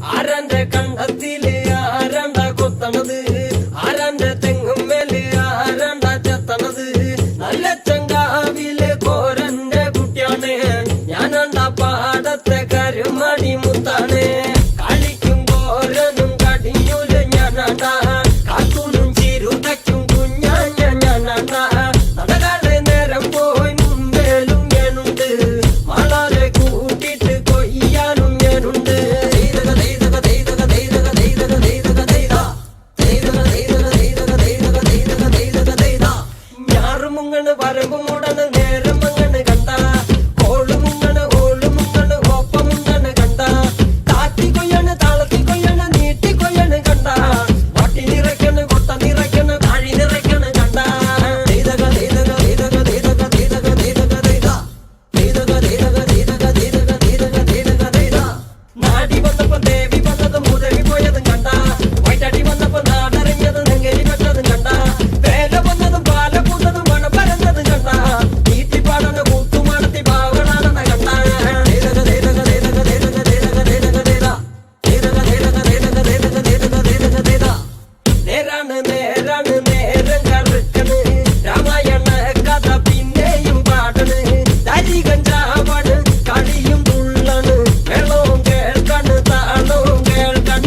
ആരാന്റെ കണ്ടത്തില് ആരാണ്ട കൊത്തണത് ആരാന്റെ തെങ്ങും മേല് ആരാണ്ട ചെത്തണത് നല്ല ചങ്കാവിലെ കോരന്റെ കുട്ടിയാണ് ഞാനാണ്ട പാടത്തെ കരുമണി മുത്താണ് കളിക്കും കോരനും കടിയൂല് ഞാനാണ്ട കാത്തൂനും ചിരുതയ്ക്കും കുഞ്ഞാഞ്ഞ ഞാനാണ്ട നടകാടെ നേരം പോയി മുമ്പേലും ഞാനുണ്ട് മാളാരെ കൂട്ടിട്ട് കൊയ്യാനും ഞാനുണ്ട് ഞാറുമുങ്ങണ് വരമ്പ് മൂടണ് നേരം മങ്ങണ് കണ്ട ഓളുമുങ്ങണ് ഓളുമുങ്ങണ് ഒപ്പമുങ്ങണ് കണ്ട താത്തി കൊയ്യണ് താളത്തി കൊയ്യണ് നീട്ടി കൊയ്യണ് കണ്ട വട്ടി നിറയ്ക്കണ് കൊട്ട നിറയ്ക്കണ് താഴി നിറയ്ക്കണ് കണ്ട നാടി വന്നപ്പോ ദേവി വന്നതും മുതവി പോയതും കണ്ട വൈറ്റടി വന്നപ്പോ നാടറിഞ്ഞതും നെങ്കരി വെച്ചതും കണ്ട വേല വന്നതും പാല പൂത്തതും മണ പരന്നതും കണ്ട നീട്ടിപ്പാടന കൂത്തുമാടത്തി പാവളാണെന്ന കണ്ട നേരാണ് നേരാണ് നേരം കറുക്കണ് രാമായണ കഥ പിന്നെയും പാടണ് തരി കഞ്ചാവാണ് കളിയും തുള്ളണ് വെള്ളവും കേൾക്കണ് താളവും കേൾക്കണ